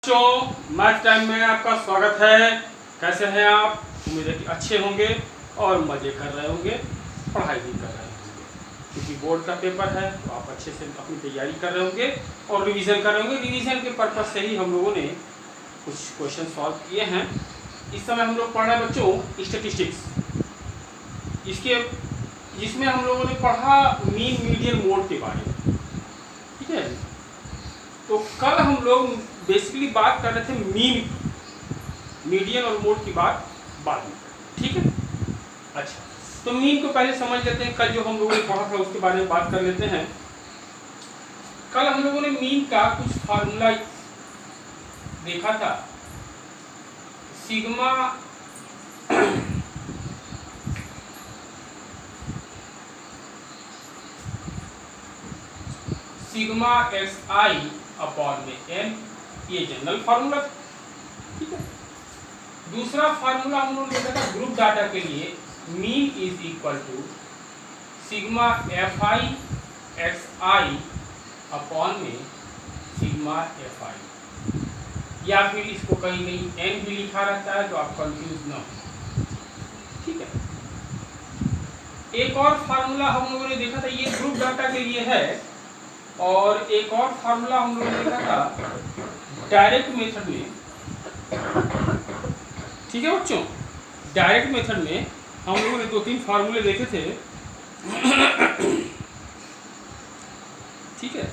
बच्चों math time में आपका स्वागत है। कैसे हैं आप? उम्मीद है कि अच्छे होंगे और मज़े कर रहे होंगे, पढ़ाई भी कर रहे होंगे, क्योंकि बोर्ड का पेपर है तो आप अच्छे से अपनी तैयारी कर रहे होंगे और रिवीजन कर रहे होंगे। रिवीजन के पर्पज़ से ही हम लोगों ने कुछ क्वेश्चन सॉल्व किए हैं। इस समय हम लोग पढ़ रहे हैं बच्चों स्टैटिस्टिक्स, जिसमें हम लोगों ने पढ़ा मीन मीडियन मोड के बारे में। ठीक है, तो कल हम लोग बेसिकली बात कर रहे थे मीन, मीडियन और मोड की बात बाद में। ठीक है, अच्छा, तो मीन को पहले समझ लेते हैं। कल जो हम लोगों ने पढ़ा था उसके बारे में बात कर लेते हैं। कल हम लोगों ने मीन का कुछ फार्मूला देखा था। Sigma sigma x i upon में एन, ये जनरल फार्मूला। ठीक है, दूसरा फार्मूला हम लोगों ने देखा था ग्रुप डाटा के लिए, mean is equal to sigma f i x i upon में सिग्मा एफ आई, या फिर इसको कहीं कहीं एन भी लिखा रहता है तो आप कंफ्यूज ना हो। ठीक है, एक और फार्मूला हम लोगों ने देखा था, ये ग्रुप डाटा के लिए है, और एक और फार्मूला हम लोगों ने देखा था डायरेक्ट मेथड में। ठीक है बच्चों, डायरेक्ट मेथड में हम लोगों ने 2-3 फार्मूले देखे थे। ठीक है,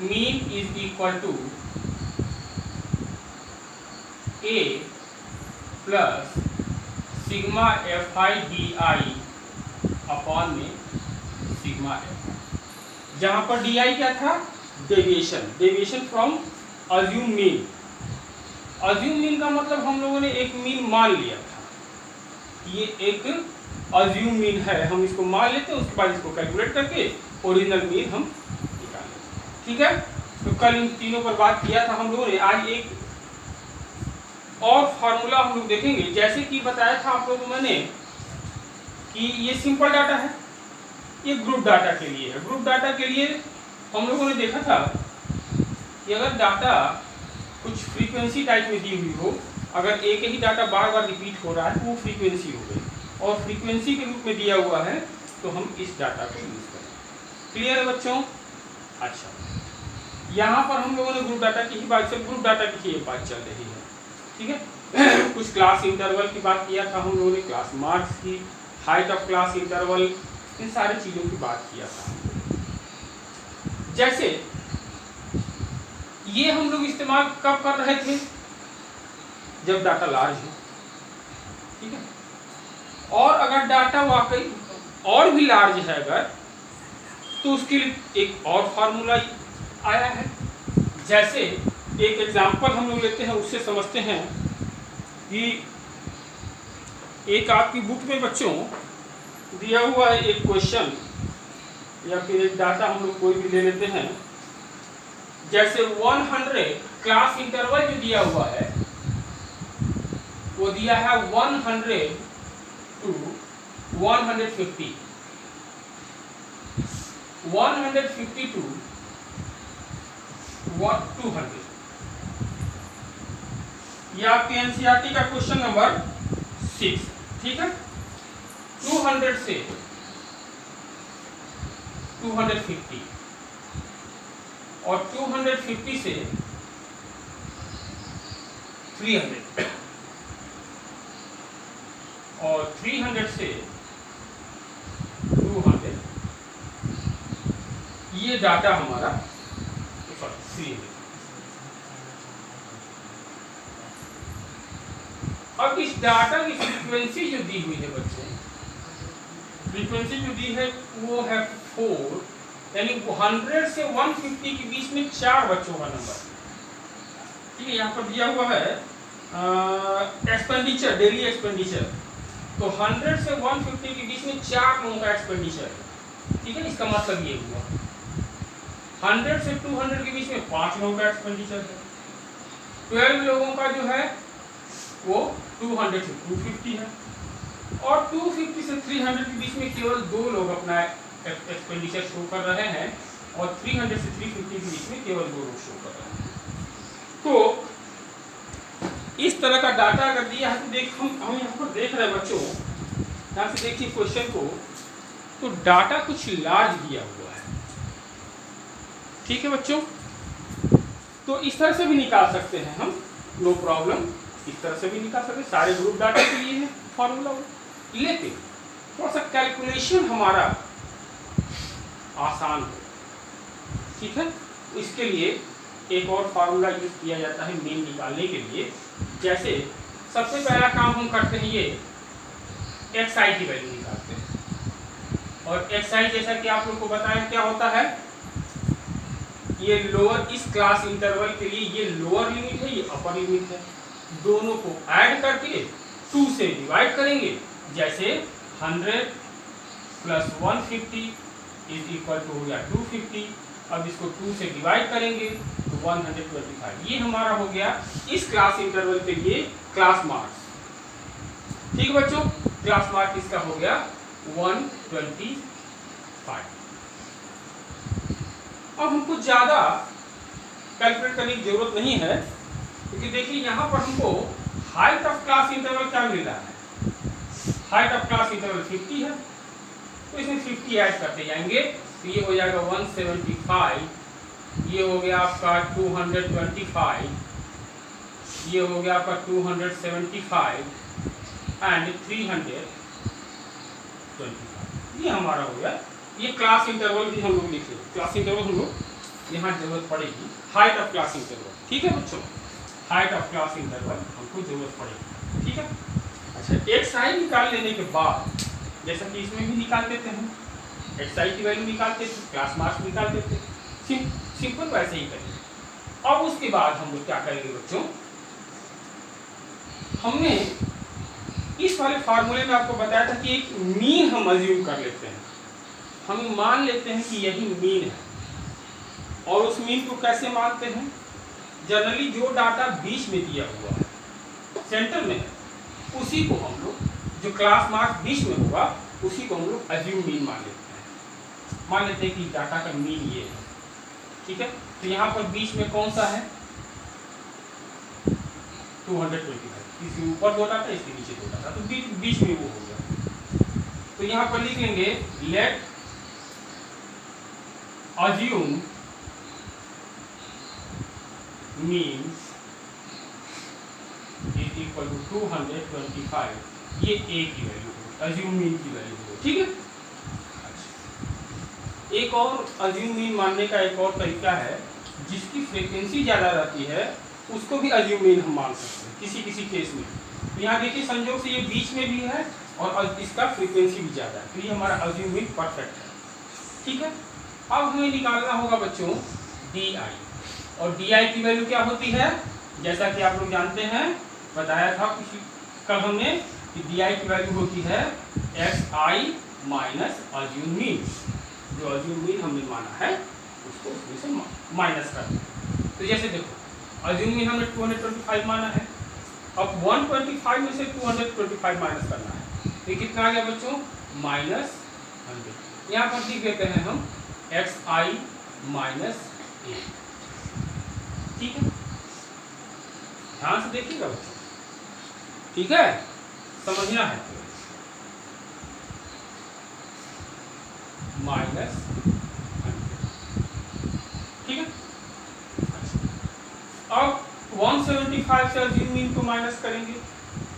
mean is equal to a plus sigma f i d i upon में सिग्मा एफ, जहां पर डी आई क्या था? Deviation from assume mean. Assume mean का मतलब हम लोगों ने एक मीन मान लिया था, ये एक अज्यूम मीन है, हम इसको मान लेते हैं, उसके बाद इसको कैलकुलेट करके ओरिजिनल मीन हम निकाल लेते हैं। ठीक है, तो कल इन तीनों पर बात किया था हम लोगों ने। आज एक और फार्मूला हम लोग देखेंगे। जैसे कि बताया था आप लोगों को मैंने कि ये सिंपल डाटा है, ये ग्रुप डाटा के लिए है। ग्रुप डाटा के लिए हम लोगों ने देखा था कि अगर डाटा कुछ फ्रीक्वेंसी टाइप में दी हुई हो, अगर एक ही डाटा बार बार रिपीट हो रहा है तो वो फ्रीक्वेंसी हो गई, और फ्रीक्वेंसी के रूप में दिया हुआ है तो हम इस डाटा को यूज करें। क्लियर है बच्चों? अच्छा, यहाँ पर हम लोगों ने ग्रुप डाटा की ही बात, सिर्फ ग्रुप डाटा की ही बात चल रही है। ठीक है, कुछ क्लास इंटरवल की बात किया था हम लोगों ने, क्लास मार्क्स की, हाइट ऑफ क्लास इंटरवल, इन सारी चीज़ों की बात किया था। जैसे ये हम लोग इस्तेमाल कब कर रहे थे? जब डाटा लार्ज हो। ठीक है, और अगर डाटा वाकई और भी लार्ज है अगर, तो उसके लिए एक और फार्मूला आया है। जैसे एक एग्जांपल हम लोग लेते हैं, उससे समझते हैं कि एक आपकी बुक में बच्चों दिया हुआ है एक क्वेश्चन या फिर एक डाटा, हम लोग कोई भी ले लेते हैं। जैसे 100 क्लास इंटरवल जो दिया हुआ है वो दिया है 100 to 150, 150 to 200। ये आपके एनसीईआरटी का क्वेश्चन नंबर 6। ठीक है, 200 से 250 और 250 से 300 और 300 से 200, ये डाटा हमारा 300। अब इस डाटा की फ्रीक्वेंसी जो दी हुई है बच्चों, फ्रीक्वेंसी जो दी है वो है 4, यानी 100 से 150 के बीच में 4 बच्चों का नंबर। ठीक है, यहाँ पर दिया हुआ है एक्सपेंडिचर, डेली एक्सपेंडिचर, तो 100 से 150 के बीच में 4 लोगों का एक्सपेंडिचर है। ठीक है, इसका मतलब ये हुआ 100 से 200 के बीच में 5 लोगों का एक्सपेंडिचर है। 12 लोगों का जो है वो 200 से 250 है, और 250 से 300 के बीच में केवल 2 लोग अपना एक्सपेंडिचर शो कर रहे हैं और 300 से 350 के बीच में केवल 2 रो शो कर रहे हैं। तो इस तरह का डाटा अगर दिया है तो देख हम यहाँ पर देख रहे हैं बच्चों, यहाँ से देखिए क्वेश्चन को, तो डाटा कुछ लार्ज दिया हुआ है, ठीक है बच्चों। तो इस तरह से भी निकाल सकते हैं हम, नो प्रॉब्लम, इस तरह से भी निकाल सकते हैं, सारे ग्रुप डाटा के लिए है फॉर्मूला। लेकिन थोड़ा सा कैलकुलेशन हमारा आसान हो, ठीक है। इसके लिए एक और फार्मूला यूज किया जाता है मीन निकालने के लिए। जैसे सबसे पहला काम हम करते हैं, ये xi की वैल्यू निकालते हैं। और xi जैसा कि आप लोग को बताया क्या होता है, ये लोअर, इस क्लास इंटरवल के लिए ये लोअर लिमिट है, ये अपर लिमिट है। दोनों को ऐड करके 2 से डिवाइड करेंगे। जैसे 100 प्लस 150 इज इक्वल टू हो गया 250। अब इसको 2 से डिवाइड करेंगे तो 125। ये हमारा हो गया इस क्लास इंटरवल के लिए क्लास मार्क्स, ठीक है बच्चों। क्लास मार्क इसका हो गया 125। अब हमको ज्यादा कैलकुलेट करने की जरूरत नहीं है, क्योंकि देखिए यहाँ पर हमको हाइट ऑफ क्लास इंटरवल क्या मिल रहा है, हाइट ऑफ क्लास इंटरवल 50 है, तो इसमें 50 ऐड करते जाएंगे तो ये हो जाएगा 175, ये हो गया आपका 225, ये हो गया आपका 275 एंड 325। ये हमारा हो गया। ये क्लास इंटरवल भी हम लोग लिख लें, क्लास इंटरवल हम लोग यहाँ जरूरत पड़ेगी, हाइट ऑफ क्लास इंटरवल, ठीक है बच्चों। हाइट ऑफ क्लास इंटरवल हमको जरूरत पड़ेगी, ठीक है। अच्छा, xi निकाल लेने के बाद जैसा कि इसमें भी निकाल देते हैं, xi की वैल्यू निकालते थे, क्लास मार्क्स निकालते थे, सिंपल वैसे ही करेंगे। अब उसके बाद हम लोग क्या करेंगे बच्चों, हमने इस वाले फार्मूले में आपको बताया था कि एक मीन हम अज्यूम कर लेते हैं, हम मान लेते हैं कि यही मीन है। और उस मीन को कैसे मानते हैं, जनरली जो डाटा बीच में दिया हुआ है, सेंटर में है, उसी को हम लोग, जो क्लास मार्क्स बीच में होगा उसी को हम लोग अज्यूम मीन मान लेते हैं। मान लेते हैं कि डाटा का मीन ये है, ठीक है। तो यहाँ पर बीच में कौन सा है, 225, इसके ऊपर 2 डाटा, इसके नीचे 2 डाटा, तो बीच में वो हो गया। तो यहाँ पर लिख लेंगे let assume mean is equal to 225, ये a की वैल्यू हो, अज्यूम मीन की वैल्यू हो, ठीक है। अच्छा, एक और अज्यूम मीन मानने का एक और तरीका है, जिसकी फ्रीक्वेंसी ज़्यादा रहती है उसको भी अज्यूम मीन हम मान सकते हैं किसी किसी केस में। तो यहाँ देखिए संयोग से ये बीच में भी है और इसका फ्रीक्वेंसी भी ज़्यादा है, तो ये हमारा अज्यूम मीन परफेक्ट है, ठीक है। अब हमें निकालना होगा बच्चों डी आई, और डी आई की वैल्यू क्या होती है, जैसा कि आप लोग जानते हैं, बताया था कल हमने कि डी आई की वैल्यू होती है एक्स आई माइनस अज्यूम मीन। जो अज्यूम मीन हमने माना है उसको उसमें से माइनस कर दें। तो जैसे देखो अज्यूम मीन हमने 225 माना है, अब 125 में से 225 माइनस करना है, तो कितना आ गया बच्चों, -100। यहाँ पर लिख देते हैं हम एक्स आई माइनस ए, ठीक है। ध्यान से देखिएगा बच्चों, ठीक है, समझना है। -100, ठीक है। अब 175 से अज्यूम मीन को माइनस करेंगे,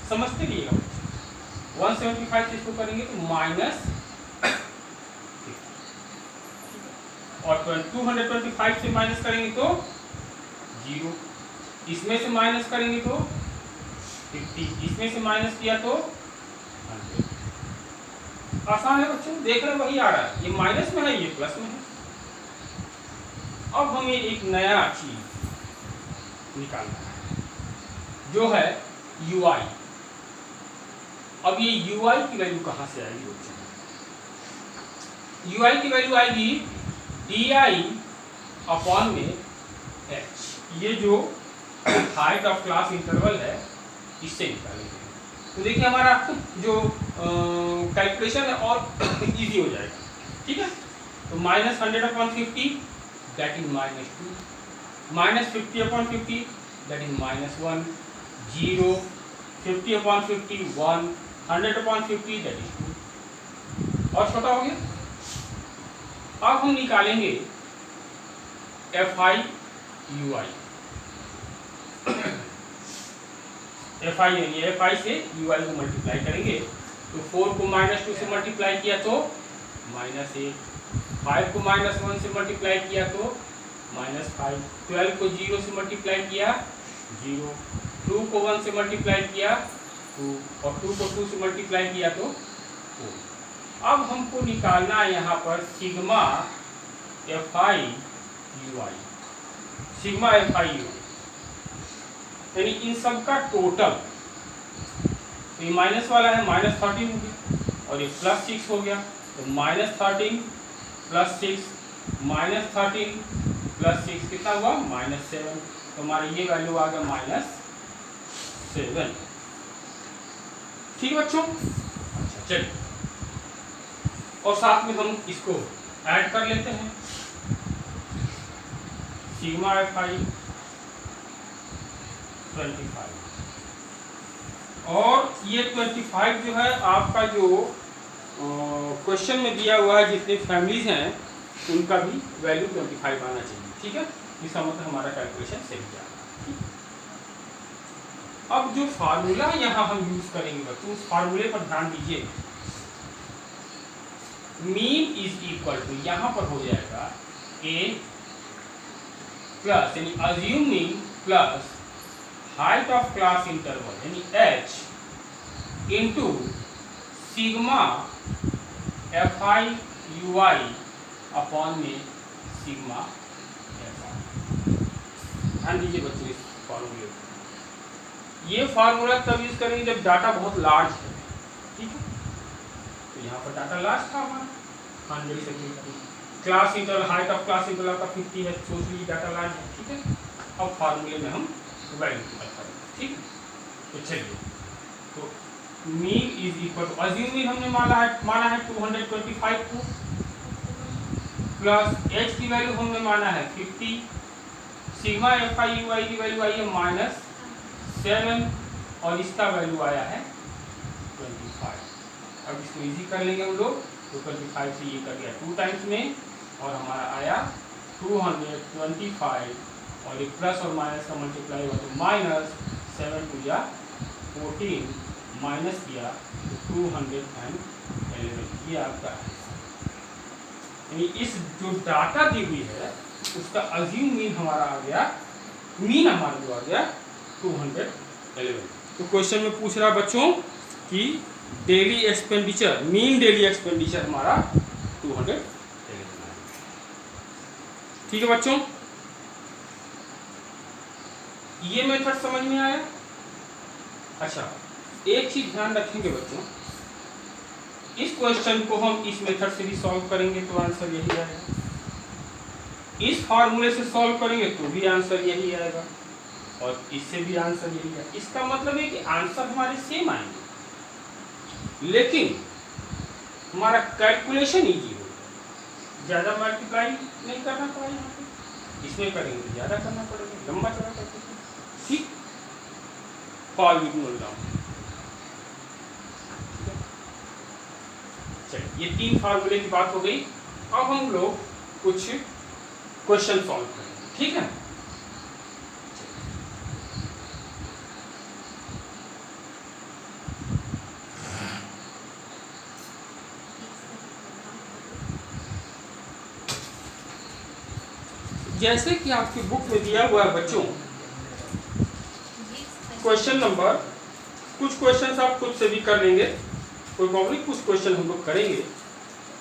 समझते रहिएगा बच्चों। 175 से इसको करेंगे तो माइनस, और 225 से माइनस करेंगे तो 0, इसमें से माइनस करेंगे तो 50, इसमें से माइनस किया तो 100। आसान है बच्चों, देख रहे वही आ रहा है, ये माइनस में है, ये प्लस में है। अब हमें एक नया चीज निकालना है जो है ui। अब ये ui की वैल्यू कहाँ से आएगी बच्चों, ui की वैल्यू आएगी di अपॉन में h, ये जो हाइट ऑफ क्लास इंटरवल है इससे निकालेंगे। तो देखिए हमारा जो कैलकुलेशन है और इजी हो जाएगा। ठीक है। तो -100/50 that is -2, -50/50 that is -1, 0, 50/50 1, 100/50 that is 2। और छोटा हो गया। अब हम निकालेंगे FI UI। FI यानी FI से UI को मल्टीप्लाई करेंगे तो 4 को -2 से मल्टीप्लाई किया तो -8, 5 को -1 से मल्टीप्लाई किया तो -5, 12 को 0 से मल्टीप्लाई किया 0, 2 को 1 से मल्टीप्लाई किया 2 और 2 को 2 से मल्टीप्लाई किया तो 4। अब हमको निकालना है यहाँ पर sigma FI UI, sigma FI UI यानी इन सब का टोटल। तो ये माइनस वाला है -13 हो गया और ये +6 हो गया। तो -13 + 6 -13 + 6 कितना हुआ -7। तो हमारा ये वैल्यू आ गया -7। ठीक है बच्चों। अच्छा चलिए और साथ में हम इसको ऐड कर लेते हैं सिग्मा FI 25 और ये 25 जो है आपका जो क्वेश्चन में दिया हुआ है जितने फैमिलीज हैं उनका भी वैल्यू 25 आना चाहिए। ठीक है, इसका मतलब हमारा कैलकुलेशन सही गया। अब जो फार्मूला यहाँ हम यूज करेंगे बच्चों उस फार्मूले पर ध्यान दीजिए। मीन इज इक्वल टू यहाँ पर हो जाएगा A प्लस यानी assume mean plus height of class interval यानी H into sigma FI UI upon में सिग्मा FI। ध्यान दीजिए बच्चों इस फॉर्मूले को। ये फार्मूला तब यूज करेंगे जब डाटा बहुत लार्ज है। ठीक है, तो यहाँ पर डाटा लार्ज था हमारा 100 से class interval height of class interval का 50 है, सोच लीजिए डाटा लार्ज है। ठीक है, अब फार्मूले में हम वैल्यू पुट करेंगे। ठीक है, तो चलिए तो mean is equal to assume mean हमने माना है 225 को प्लस H की वैल्यू हमने माना है 50, सिग्मा FI UI की वैल्यू आई है -7 और इसका वैल्यू आया है 25। अब इसको इजी कर लेंगे हम लोग तो 25 से ये कर दिया 2 टाइम्स में और हमारा आया 225 और ये प्लस और माइनस का मल्टीप्लाई हुआ तो -7 टू या 14 माइनस किया तो 211 ये आपका है। यानी इस जो डाटा दी हुई है उसका अज्यूम मीन हमारा आ गया, मीन हमारा जो आ गया 211। तो क्वेश्चन में पूछ रहा है बच्चों कि daily expenditure mean daily expenditure हमारा 211। ठीक है बच्चों, ये मेथड समझ में आया। अच्छा एक चीज ध्यान रखेंगे बच्चों, इस क्वेश्चन को हम इस मेथड से भी सॉल्व करेंगे तो आंसर यही आएगा, इस फॉर्मूले से सॉल्व करेंगे तो भी आंसर यही आएगा और इससे भी आंसर यही आएगा। इसका मतलब है कि आंसर हमारे सेम आएंगे लेकिन हमारा कैलकुलेशन इजी होगा, ज़्यादा मल्टीप्लाई नहीं करना पड़ेगा। यहाँ पे इसमें करेंगे तो ज़्यादा करना पड़ेगा, लंबा चौड़ा करके। ठीक, कॉल विथ नोट डाउन। चलिए ये 3 फार्मूले की बात हो गई। अब हम लोग कुछ क्वेश्चन सॉल्व करेंगे। ठीक है, जैसे कि आपकी बुक में दिया हुआ है बच्चों क्वेश्चन नंबर, कुछ क्वेश्चंस आप खुद से भी कर लेंगे कोई प्रॉब्लम, कुछ क्वेश्चन हम लोग करेंगे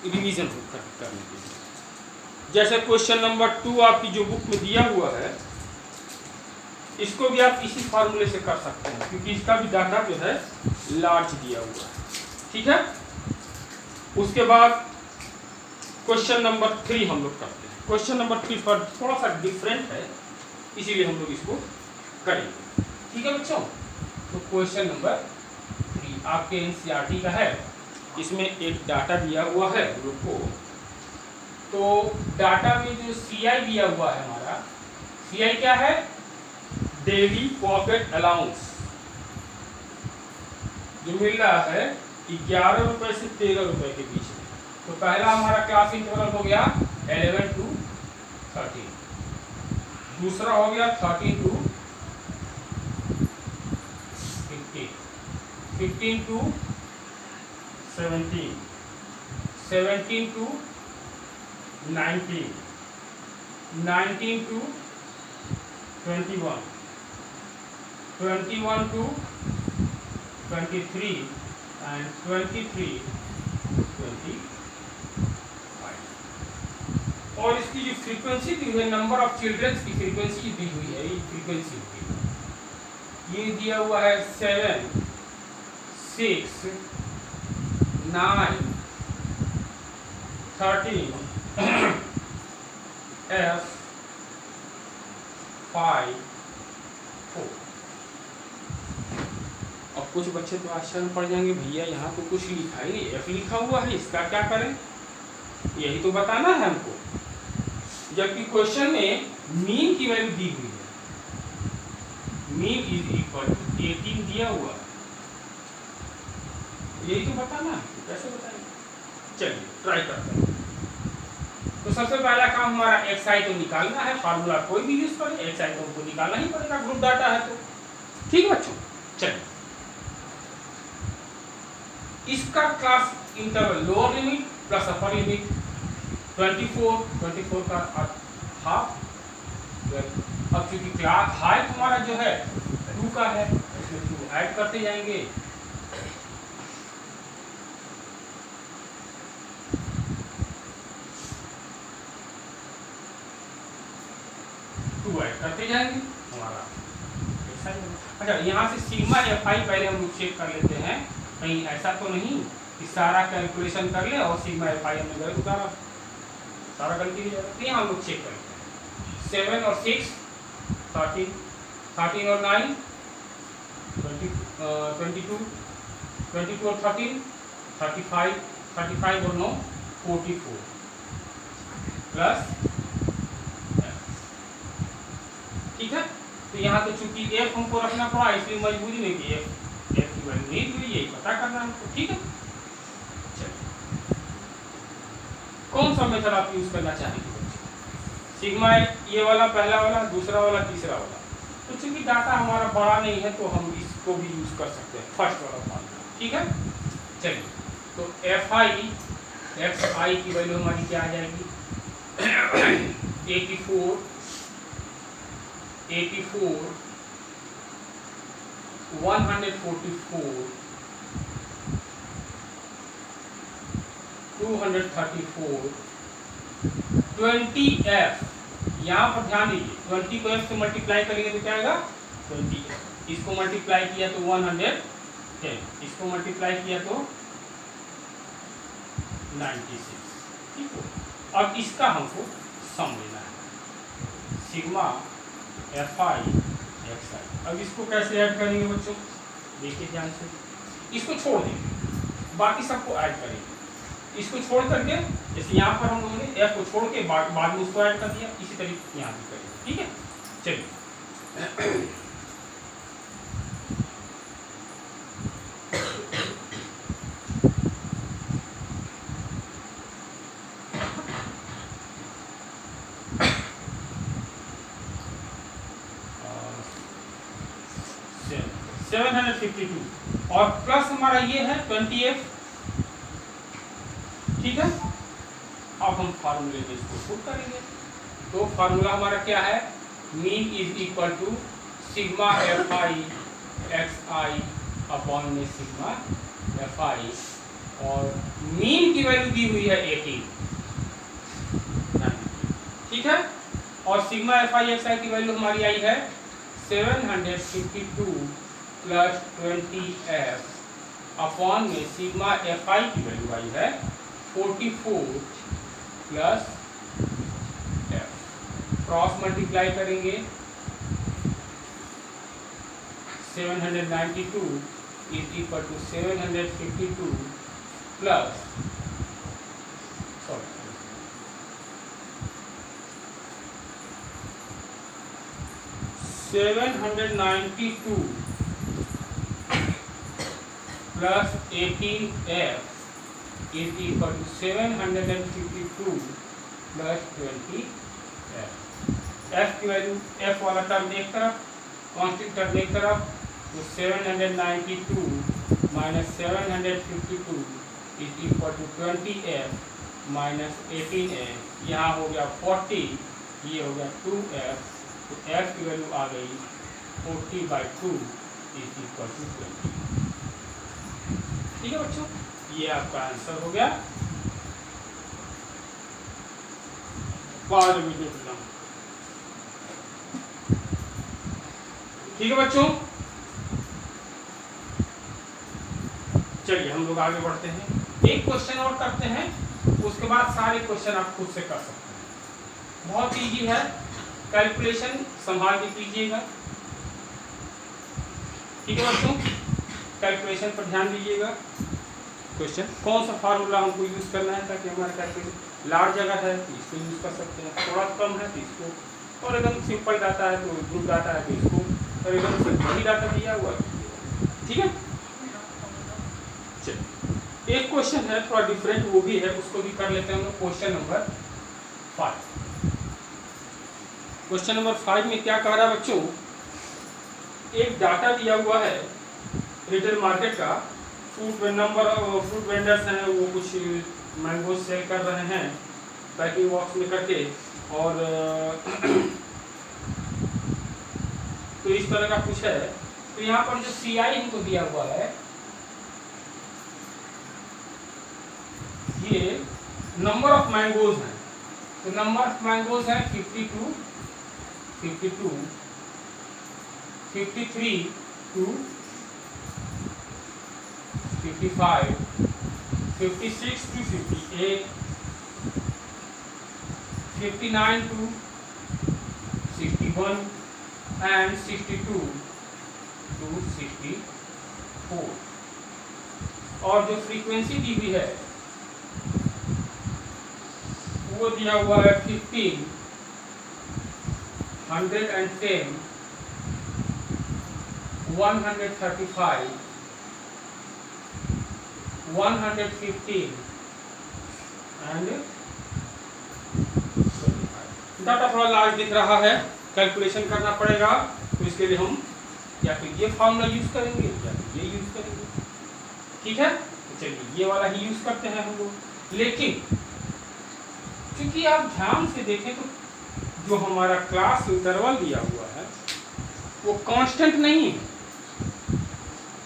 रिवीजन करने के लिए। जैसे क्वेश्चन नंबर 2 आपकी जो बुक में दिया हुआ है इसको भी आप इसी फार्मूले से कर सकते हैं क्योंकि इसका भी डाटा जो है लार्ज दिया हुआ है। ठीक है, उसके बाद क्वेश्चन नंबर 3 हम लोग करते हैं। क्वेश्चन नंबर 3 पर थोड़ा सा डिफरेंट है इसीलिए हम लोग इसको करेंगे। ठीक है बच्चों, तो क्वेश्चन नंबर 3 आपके NCERT का है। इसमें एक डाटा दिया हुआ है हम लोग को तो डाटा में जो CI दिया हुआ है हमारा, CI क्या है? डेली पॉकेट अलाउंस, जो मिल रहा है 11 रुपए से 13 रुपए के बीच में। तो पहला हमारा क्लास इंटरवल हो गया 11 to 13, दूसरा हो गया 13 to 15, 15 to 17, 17 to 19, 19 to 21, 21 to 23 and 23 25। और इसकी जो फ्रीक्वेंसी दी हुई है, नंबर ऑफ चिल्ड्रंस की फ्रीक्वेंसी दी हुई है, ये फ्रीक्वेंसी ये दिया हुआ है 7, 6, 9, 13, F, 5, 4। अब कुछ बच्चे तो आश्चर्य पड़ जाएंगे, भैया यहाँ तो कुछ लिखा ही नहीं, F लिखा हुआ है, इसका क्या करें? यही तो बताना है हमको, जबकि क्वेश्चन में मीन की वैल्यू दी हुई है, मीन इज इक्वल टू 18 दिया हुआ है, यही तो बताना है, कैसे बताएंगे? चलिए ट्राई करते हैं। तो सबसे पहला काम हमारा XI तो निकालना है, फार्मूला कोई भी यूज करें, XI तो हमको निकालना ही पड़ेगा, ग्रुप डाटा है तो। ठीक है बच्चों, चलिए इसका class interval lower limit plus upper limit 24 का हाफ। अब चूंकि क्लास हाइट हमारा जो है 2 का है, इसमें 2 ऐड करते जाएंगे। करते जाएंगे हमारा। अच्छा, यहाँ से सिग्मा FI पहले हम लोग चेक कर लेते हैं, कहीं ऐसा तो नहीं कि सारा कैलकुलेशन कर ले और सिग्मा FI हमने गलत उतारा, सारा गलती हो जाएगा। तो यहाँ हम लोग चेक करते हैं 7 और 6 13, 13 और 9 22, 22 और 13 35, 35 और 9 44 प्लस। ठीक है, तो यहाँ तो चूंकि F हमको रखना पड़ा, इसलिए मजबूरी में कि F की वैल्यू नहीं दी, यही पता करना हमको। ठीक है, चलिए कौन सा मेथड आप यूज करना चाहेंगे बच्चे? सिग्मा ये वाला, पहला वाला, दूसरा वाला, तीसरा वाला। तो चूंकि डाटा हमारा बड़ा नहीं है तो हम इसको भी यूज कर सकते हैं, फर्स्ट वाला फॉर्मूला। ठीक है, चलिए तो FI XI की वैल्यू हमारी क्या आ जाएगी? 84 144 234 20F। यहाँ पर ध्यान दीजिए, 20 को F से मल्टीप्लाई करेंगे तो क्या आएगा? 20F। इसको मल्टीप्लाई किया तो 110, इसको मल्टीप्लाई किया तो 96। ठीक है, अब इसका हमको सम लेना है, सिग्मा FI XI। अब इसको कैसे ऐड करेंगे बच्चों? देखिए ध्यान से, इसको छोड़ देंगे, बाकी सबको ऐड करेंगे। इसको छोड़ करके, जैसे यहाँ पर हम लोगों ने F को छोड़ के बाद में उसको ऐड कर दिया, इसी तरीके यहाँ भी करेंगे। ठीक है, चलिए और प्लस हमारा ये है 20F। ठीक है, अब हम फार्मूले में इसको पुट करेंगे। तो फार्मूला हमारा क्या है? Mean is equal to sigma FI XI upon में सिग्मा FI, और मीन की वैल्यू दी हुई है 18। ठीक है, और सिग्मा FI XI की वैल्यू हमारी आई है 752 प्लस 20F अपॉन में सिग्मा FI की वैल्यू आई है 44 प्लस F। क्रॉस मल्टीप्लाई करेंगे 792 is equal to 752 plus 792 plus 18f is equal to 752 plus 20f। f की वैल्यू, f वाला टर्म एक तरफ, कांस्टेंट टर्म एक तरफ, तो 792 minus 752 is equal to 20f minus 18f। यहाँ हो गया 40, ये हो गया 2f, तो f की वैल्यू आ गई 40/2 इज इक्वल टू 20। ठीक है बच्चों, ये आपका आंसर हो गया। ठीक है बच्चों, चलिए हम लोग आगे बढ़ते हैं। एक क्वेश्चन और करते हैं, उसके बाद सारे क्वेश्चन आप खुद से कर सकते हैं। बहुत इजी है, कैलकुलेशन संभाल के कीजिएगा। ठीक है बच्चों, कैलकुलेशन पर ध्यान दीजिएगा। क्वेश्चन, कौन सा फार्मूला हमको यूज करना है ताकि हमारा कैलकुलेशन, लार्ज जगह है तो इसको यूज कर सकते हैं, थोड़ा कम है तो इसको, और एकदम सिंपल डाटा है तो ग्रुप डाटा है तो इसको, और एकदम सिंपल ही डाटा दिया हुआ है। ठीक है, चलिए एक क्वेश्चन है थोड़ा डिफरेंट, वो भी है, उसको भी कर लेते हैं हम लोग। Question number 5। क्वेश्चन नंबर 5 में क्या कह रहा है बच्चों, एक डाटा दिया हुआ है रिटेल मार्केट का, नंबर ऑफ फ्रूट वेंडर्स हैं, वो कुछ मैंगो सेल कर रहे हैं पैकिंग बॉक्स में करके, और तो इस तरह का कुछ है। तो यहाँ पर जो CI इनको दिया हुआ है, ये नंबर ऑफ मैंगोज हैं, तो नंबर ऑफ मैंगोज है 52, 52, 53 to 55, 56 to 58, 59 to 61 and 62 to 64। और जो फ्रीक्वेंसी दी हुई है वो दिया हुआ है 15, 110, 135, 115 एंड 25। डाटा थोड़ा लार्ज दिख रहा है, कैलकुलेशन करना पड़ेगा, तो इसके लिए हम या फिर ये फॉर्मूला यूज करेंगे या फिर ये यूज करेंगे। ठीक है, तो चलिए ये वाला ही यूज करते हैं हम लोग। लेकिन क्योंकि आप ध्यान से देखें तो जो हमारा क्लास इंटरवल दिया हुआ है वो कांस्टेंट नहीं है,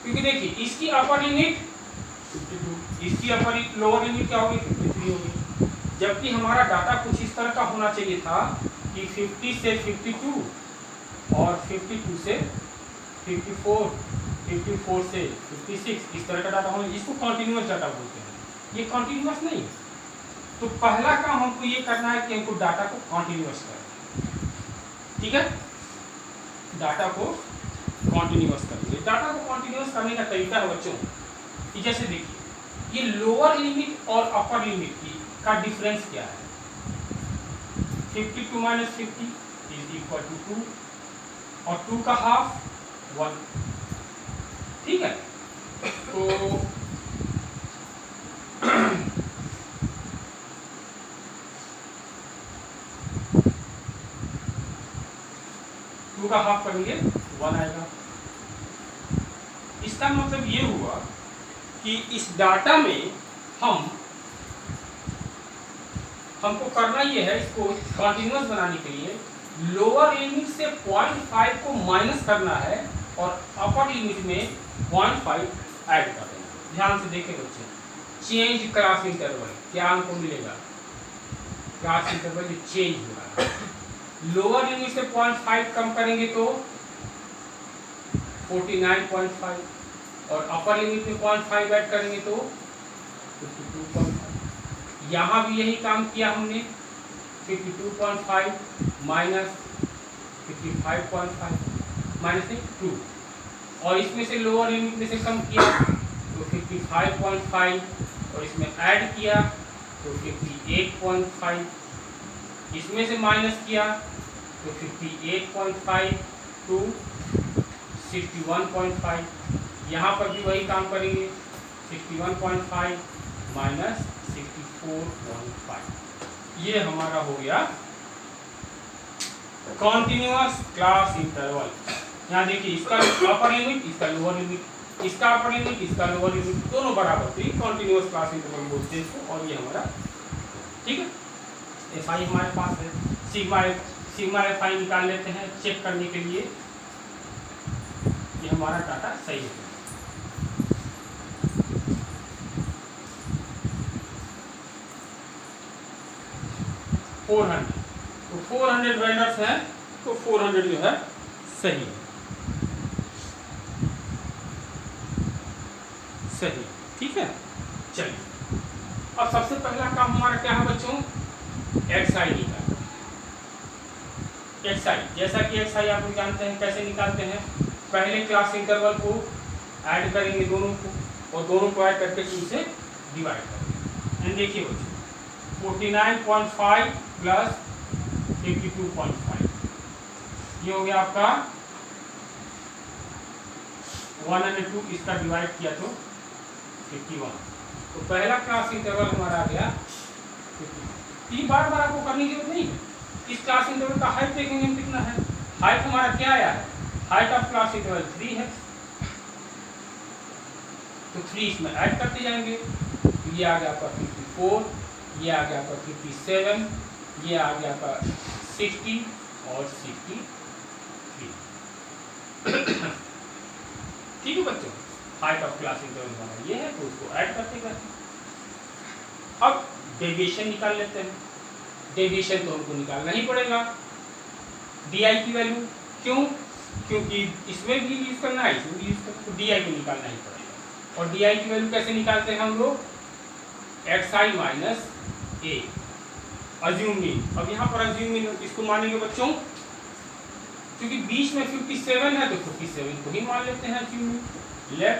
क्योंकि देखिए इसकी अपर लिमिट 52, इसकी अपर लोअर लिमिट क्या होगी 53 होगी, जबकि हमारा डाटा कुछ इस तरह का होना चाहिए था कि 50 से 52 और 52 से 54, 54 से 56 इस तरह का डाटा होना, इसको कॉन्टिन्यूअस डाटा बोलते हैं। ये कॉन्टिन्यूअस नहीं है, तो पहला काम हमको ये करना है कि हमको डाटा को कॉन्टिन्यूअस करना। ठीक है, डाटा को कॉन्टिन्यूअस करेंगे। डाटा को कॉन्टिन्यूअस करने का तरीका है बच्चों कि जैसे देखिए ये लोअर लिमिट और अपर लिमिट की का डिफरेंस क्या है, 52 माइनस 50 इज इक्वल टू 2, और 2 का हाफ 1। ठीक है, तो टू का हाफ करेंगे 1 आएगा। इसका मतलब ये हुआ कि इस डाटा में हमको करना ये है, इसको कॉन्टिन्यूअस बनाने के लिए लोअर लिमिट से 0.5 को माइनस करना है और अपर लिमिट में 0.5 ऐड कर देना। ध्यान से देखें बच्चे, चेंज क्लास इंटरवल क्या हमको मिलेगा, क्लास इंटरवल जो चेंज हो रहा है, लोअर लिमिट से 0.5 कम करेंगे तो 49.5, और अपर लिमिट में 0.5 ऐड करेंगे तो 52.5। यहाँ भी यही काम किया हमने, 52.5 माइनस 55.5 माइनस 2, और इसमें से लोअर लिमिट में से कम किया तो 55.5, और इसमें ऐड किया तो 58.5, इसमें से माइनस किया तो 58.5, टू 61.5, यहाँ पर भी वही काम करेंगे, 61.5 माइनस 64.5, ये हमारा हो गया कॉन्टिन्यूअस क्लास इंटरवल। यहाँ देखिए इसका अपर लिमिट, इसका लोअर लिमिट, इसका अपर लिमिट, इसका लोअर लिमिट, दोनों बराबर, तो ये कॉन्टिन्यूअस क्लास इंटरवल बोलते हैं इसको। और ये हमारा ठीक है, एफ आई हमारे पास है, सिग्मा एफ आई निकाल लेते हैं चेक करने के लिए कि हमारा डाटा सही है। तो 400 वेंडर्स हैं, तो 400 जो है सही है, सही, ठीक है। चलिए अब सबसे पहला काम हमारा क्या है बच्चों, एक्स आई निकालना। एक्स आई, जैसा कि एक्स आई आप लोग जानते हैं कैसे निकालते हैं, पहले क्लास इंटरवल को ऐड करेंगे दोनों को, और दोनों को ऐड करके 2 से डिवाइड करेंगे। देखिए बच्चों 49.5 प्लस 52.5, ये हो गया आपका 102, इसका डिवाइड किया तो 51, तो पहला क्लास इंटरवल हमारा आ गया 50। बार बार आपको करने की जरूरत नहीं है। इस क्लास इंटरवल का हाइट देखेंगे हम कितना है, हाइट हमारा क्या आया है, हाइट ऑफ क्लास इंटरवल 3 है, तो 3 इसमें ऐड करते जाएंगे, तो ये आ गया आपका 54, ये आ गया आपका 57, ये आ गया आपका 60 और 63। ठीक है बच्चों, हाइट ऑफ क्लास इंटरवल हमारा ये है, तो उसको ऐड करते करते अब डेविएशन निकाल लेते हैं। डेविएशन तो हमको निकालना ही पड़ेगा, डी आई की वैल्यू, क्यों, क्योंकि इसमें भी यूज करना है, इसमें भी यूज करना है, तो डी आई को निकालना ही पड़ेगा। और डी आई की वैल्यू कैसे निकालते हैं हम लोग, एक्स आई माइनस ए, अज्यूम मीन। अब यहाँ पर अज्यूम मीन इसको मानेंगे बच्चों, क्योंकि बीच में 57 है तो 57 को ही मान लेते हैं assume mean. Let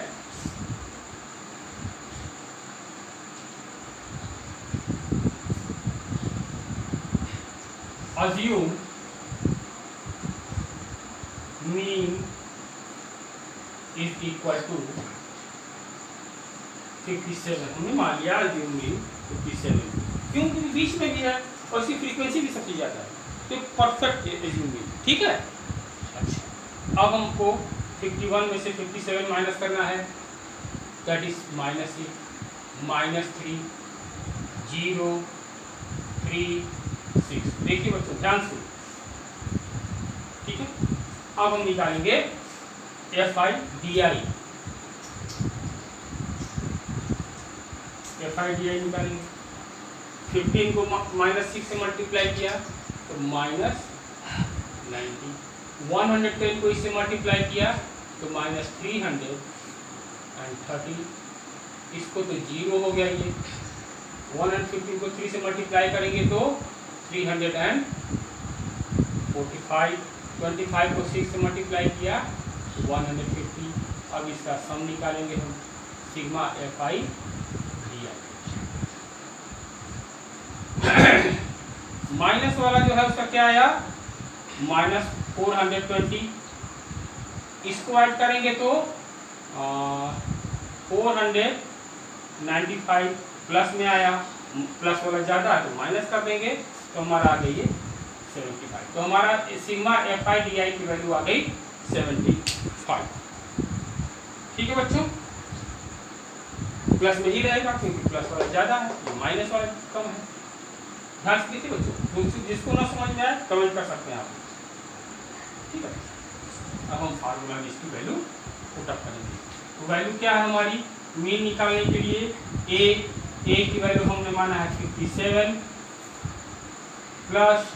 assume mean is equal to 57, हमने मान लिया assume mean 57, क्योंकि बीच में भी है और इसकी फ्रीक्वेंसी भी सबसे ज़्यादा है, तो परफेक्ट assume mean, ठीक है। अच्छा, अब हमको 51 में से 57 माइनस करना है, दैट इज -6 -3 0 3 6। देखिए बच्चों ध्यान से, ठीक है। अब हम निकालेंगे एफ आई डी आई, निकालेंगे। 15 को -6 से मल्टीप्लाई किया तो -90, 110 को इससे मल्टीप्लाई किया तो -330, इसको तो 0 हो गया ये। 115 को 3 से मल्टीप्लाई करेंगे तो 345, 25 को 6 से मल्टीप्लाई किया 150। अब इसका सम निकालेंगे हम, sigma f i d I. Minus वाला जो है उसका क्या आया, -420, इसको ऐड करेंगे तो 495, प्लस में आया, प्लस वाला ज़्यादा है तो माइनस कर देंगे, तो हमारा आ गई ये 75। तो हमारा सिग्मा एफ आई डी आई की वैल्यू आ गई 75। ठीक है बच्चों, प्लस में ही रहेगा क्योंकि प्लस वाला ज़्यादा है, ये माइनस वाला कम है। ध्यान से देखिए बच्चों, जिसको ना समझ में आए कमेंट कर सकते हैं आप, ठीक है। अब हम फार्मूला में इसकी वैल्यू पुट अप करेंगे। तो वैल्यू क्या है हमारी, मीन निकालने के लिए ए की वैल्यू हमने माना है 57 plus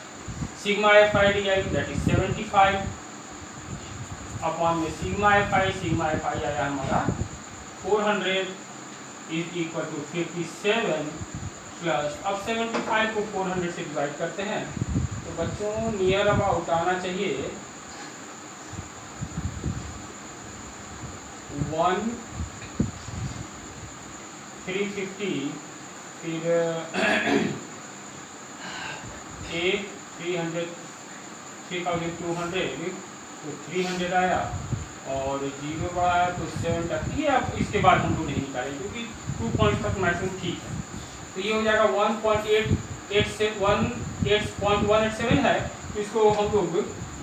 sigma f i d I that is 75 upon में सिग्मा एफ आई आया हमारा 400 इज इक्वल टू 57 प्लस, अब 75 को 400 से डिवाइड करते हैं तो बच्चों नियर अबाउट आना चाहिए 350, फिर 3200 तो 300 आया और 0 बड़ा आया तो 7 ये अब इसके बाद हम लोग नहीं निकालेंगे क्योंकि 2 पॉइंट तक मैक्सिमम ठीक है। तो ये हो जाएगा 1.187 है, तो इसको हम लोग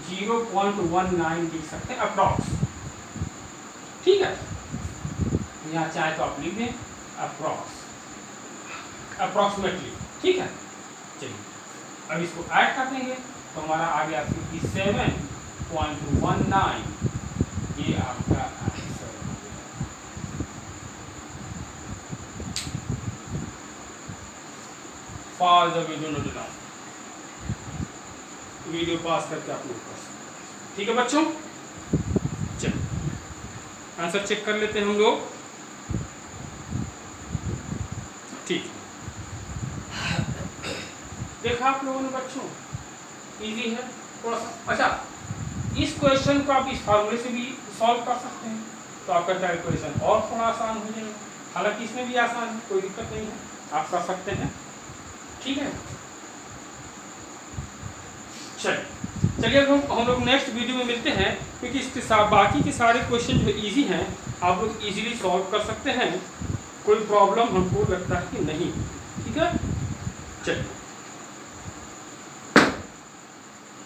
0.19 लिख सकते हैं अप्रॉक्स। ठीक है, यहाँ चाहे तो आप लिख दें अप्रॉक्सीमेटली। ठीक है, चलिए अब इसको ऐड कर देंगे तो हमारा आ गया 57.19, ये आपका आंसर हो गया। Pause the video, note down, video pass करके आप लोग कर सकते हैं। ठीक है बच्चों, चलिए आंसर चेक कर लेते हैं हम लोग। ठीक, देखा आप लोगों ने बच्चों, इजी है थोड़ा सा। अच्छा, इस क्वेश्चन को आप इस फार्मूले से भी सॉल्व कर सकते हैं तो आपका कैलकुलेशन और थोड़ा आसान हो जाएगा। हालांकि इसमें भी आसान है, कोई दिक्कत नहीं है, आप कर सकते हैं। ठीक है, चलिए हम लोग नेक्स्ट वीडियो में मिलते हैं, क्योंकि इसके साथ बाकी के सारे क्वेश्चन जो इजी हैं आप लोग इजीली सॉल्व कर सकते हैं, कोई प्रॉब्लम हमको लगता है कि नहीं। ठीक है, चलिए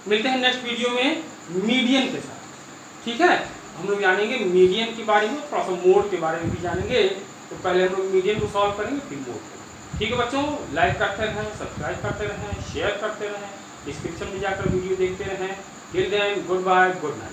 मिलते हैं नेक्स्ट वीडियो में मीडियन के साथ। ठीक है, हम लोग जानेंगे मीडियन के बारे में, थोड़ा सा मोड के बारे में भी जानेंगे। तो पहले हम लोग मीडियन को सॉल्व करेंगे, फिर मोड करेंगे। ठीक है बच्चों, लाइक करते रहें, सब्सक्राइब करते रहें, शेयर करते रहें, डिस्क्रिप्शन में जाकर वीडियो देखते रहें। Till then goodbye, good night.